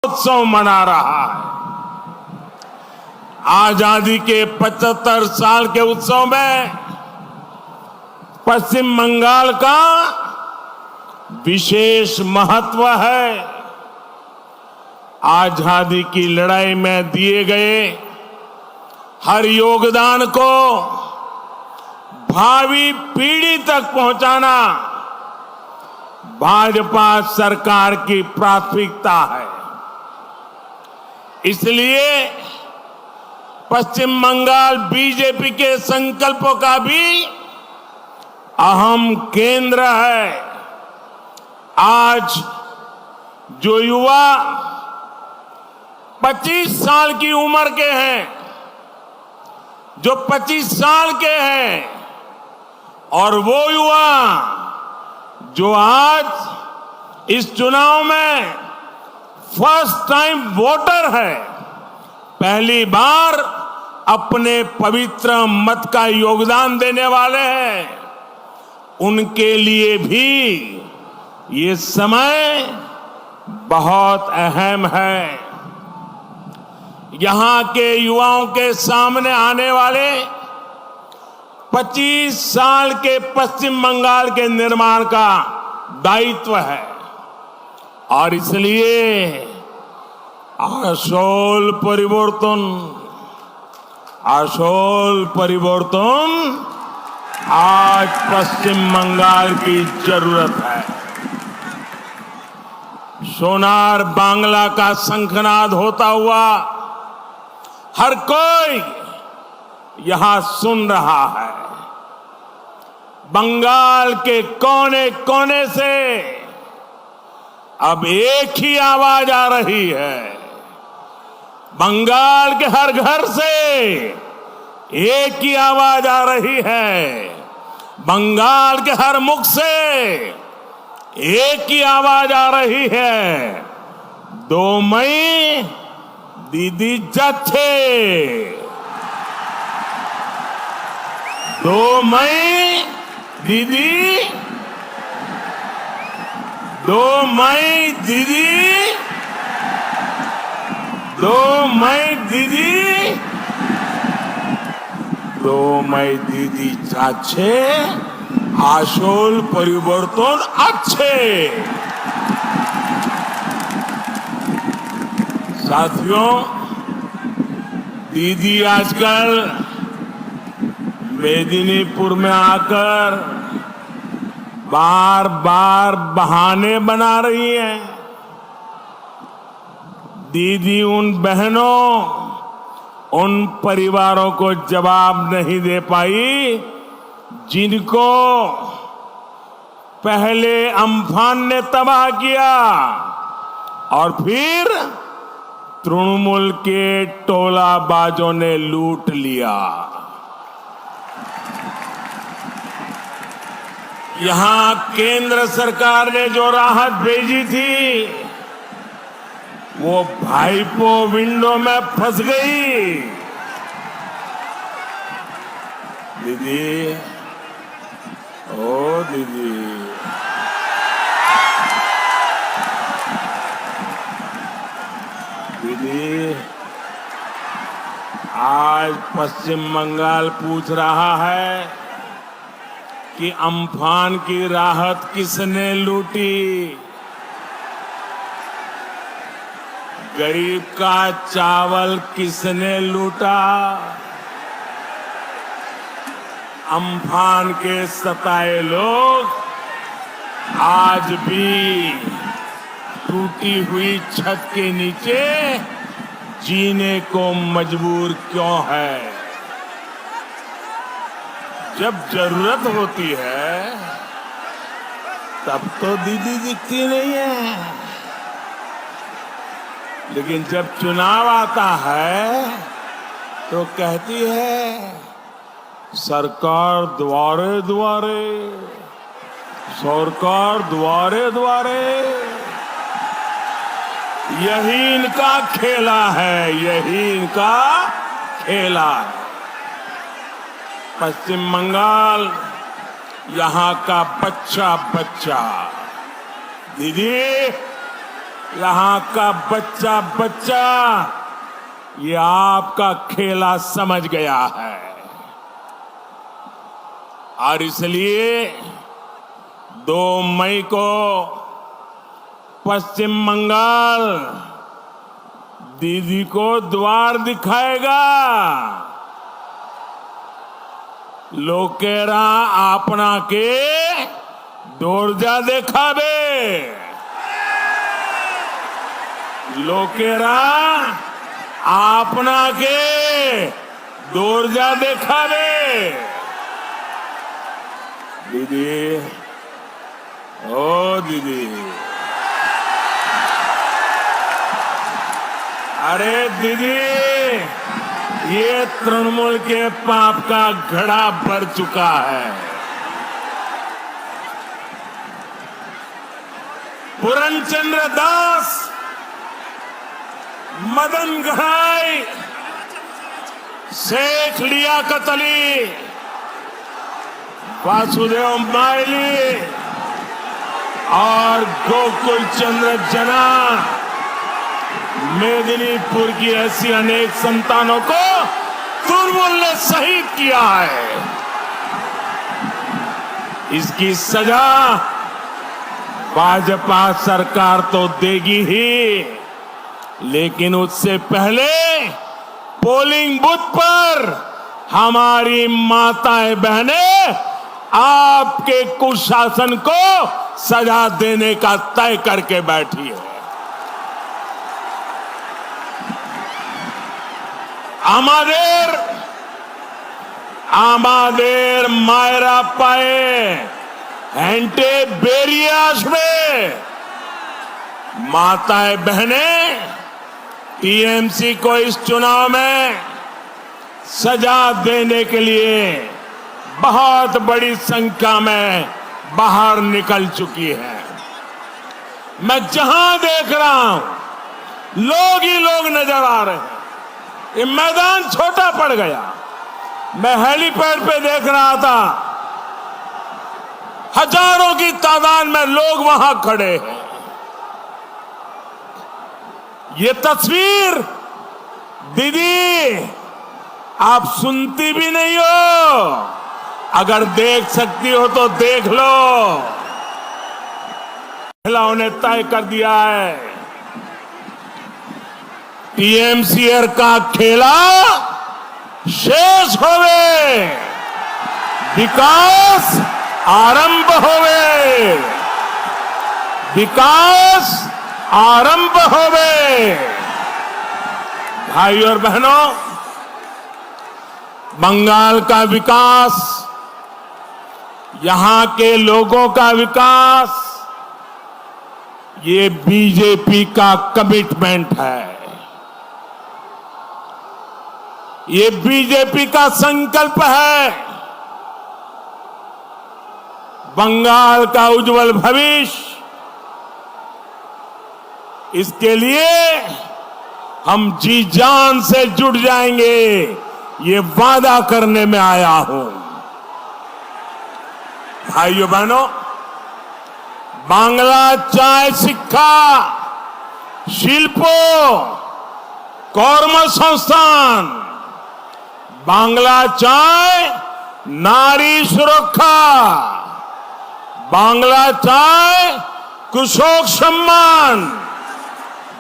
उत्सव मना रहा है। आजादी के 75 साल के उत्सव में पश्चिम बंगाल का विशेष महत्व है। आजादी की लड़ाई में दिए गए हर योगदान को भावी पीढ़ी तक पहुंचाना भाजपा सरकार की प्राथमिकता है। इसलिए पश्चिम बंगाल बीजेपी के संकल्पों का भी अहम केंद्र है। आज जो युवा 25 साल की उम्र के हैं, जो 25 साल के हैं, और वो युवा जो आज इस चुनाव में फर्स्ट टाइम वोटर है, पहली बार अपने पवित्र मत का योगदान देने वाले हैं, उनके लिए भी ये समय बहुत अहम है। यहां के युवाओं के सामने आने वाले 25 साल के पश्चिम बंगाल के निर्माण का दायित्व है और इसलिए আসল परिवर्तन आज पश्चिम बंगाल की जरूरत है। सोनार बांग्ला का शंखनाद होता हुआ हर कोई यहां सुन रहा है। बंगाल के कोने कोने से अब एक ही आवाज आ रही है। बंगाल के हर घर से एक ही आवाज आ रही है। बंगाल के हर मुख से एक ही आवाज आ रही है। 2 मई दीदी जाच्छे, 2 मई दीदी, 2 मई दीदी, 2 मई दीदी, 2 मई दीदी যাচ্ছে আসল परिवर्तन अच्छे। साथियों, दीदी आजकल मेदिनीपुर में आकर बार बार बहाने बना रही हैं। दीदी उन बहनों, उन परिवारों को जवाब नहीं दे पाई जिनको पहले अम्फान ने तबाह किया और फिर तृणमूल के टोलाबाजों ने लूट लिया। यहां केंद्र सरकार ने जो राहत भेजी थी वो भाईपो विंडो में फंस गई। दीदी, ओ दीदी, दीदी, आज पश्चिम बंगाल पूछ रहा है कि अम्फान की राहत किसने लूटी। गरीब का चावल किसने लूटा। अम्फान के सताए लोग आज भी टूटी हुई छत के नीचे जीने को मजबूर क्यों है। जब जरूरत होती है तब तो दीदी दिखती नहीं है, लेकिन जब चुनाव आता है तो कहती है सरकार द्वारे द्वारे, सरकार द्वारे द्वारे। यही इनका खेला है, यही इनका खेला है। पश्चिम बंगाल यहाँ का बच्चा बच्चा दीदी यहां का बच्चा बच्चा ये आपका खेला समझ गया है और इसलिए 2 मई को पश्चिम बंगाल दीदी को द्वार दिखाएगा। लोकेरा आपना के दौरजा देखाबे। लोकेरा आपना के दौरजा देखाबे। दीदी, ओ दीदी, अरे दीदी, ये तृणमूल के पाप का घड़ा भर चुका है। पूरनचंद्र दास, मदन घड़ाई, शेख लियाकत अली, वासुदेव माइली और गोकुल चंद्र जना, मेदिनीपुर की ऐसी अनेक संतानों को तृणमूल ने शहीद किया है। इसकी सजा भाजपा सरकार तो देगी ही, लेकिन उससे पहले पोलिंग बूथ पर हमारी माताएं बहनें आपके कुशासन को सजा देने का तय करके बैठी है। আমাদের मायरा पाए हेंटे बेरियास में माताएं बहनें टीएमसी को इस चुनाव में सजा देने के लिए बहुत बड़ी संख्या में बाहर निकल चुकी है। मैं जहां देख रहा हूं लोग ही लोग नजर आ रहे हैं। ये मैदान छोटा पड़ गया। मैं हेलीपैड पे देख रहा था, हजारों की तादाद में लोग वहां खड़े हैं। ये तस्वीर दीदी आप सुनती भी नहीं हो, अगर देख सकती हो तो देख लो। महिलाओं ने तय कर दिया है टीएमसीआर का खेला शेष होवे, विकास आरंभ होवे, विकास आरंभ होवे। भाई और बहनों, बंगाल का विकास, यहां के लोगों का विकास, ये बीजेपी का कमिटमेंट है। ये बीजेपी का संकल्प है। बंगाल का उज्जवल भविष्य, इसके लिए हम जी जान से जुट जाएंगे, ये वादा करने में आया हूं। भाइयों बहनों, बांग्ला चाय शिक्षा शिल्पो কর্মসংস্থান, বাংলা চায় নারী সুরক্ষা, বাংলা চায় কৃষক সম্মান,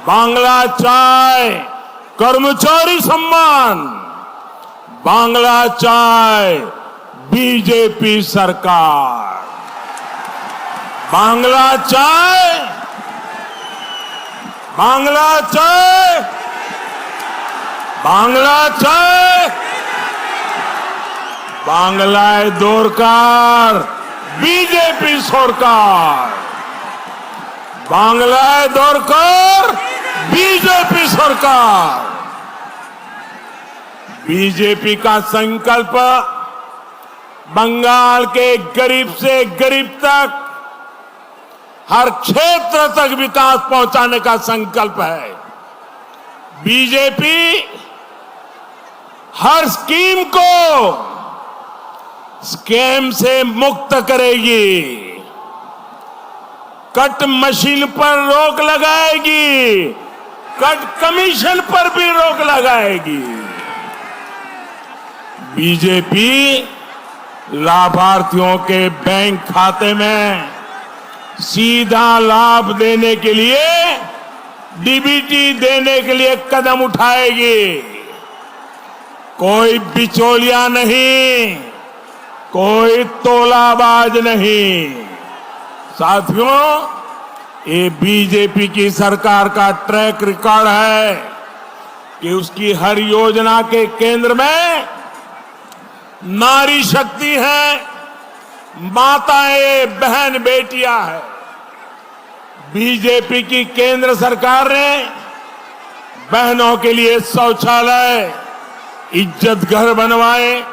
বাংলা চায় কর্মচারী সম্মান, বাংলা চায় बीजेपी सरकार, बांग्ला चाय, बांग्ला चाय, बांग्ला चाय, बांग्लाय दरकार बीजेपी सरकार, बांग्लाय दरकार बीजेपी सरकार। बीजेपी का संकल्प बंगाल के गरीब से गरीब तक, हर क्षेत्र तक विकास पहुंचाने का संकल्प है। बीजेपी हर स्कीम को स्कैम से मुक्त करेगी। कट मशीन पर रोक लगाएगी, कट कमीशन पर भी रोक लगाएगी। बीजेपी लाभार्थियों के बैंक खाते में सीधा लाभ देने के लिए, डीबीटी देने के लिए कदम उठाएगी। कोई बिचौलिया नहीं, कोई तोलाबाज नहीं। साथियों, ये बीजेपी की सरकार का ट्रैक रिकॉर्ड है कि उसकी हर योजना के केंद्र में नारी शक्ति है, माताएं, बहन, बेटियां है। बीजेपी की केंद्र सरकार ने बहनों के लिए शौचालय, इज्जत घर बनवाए,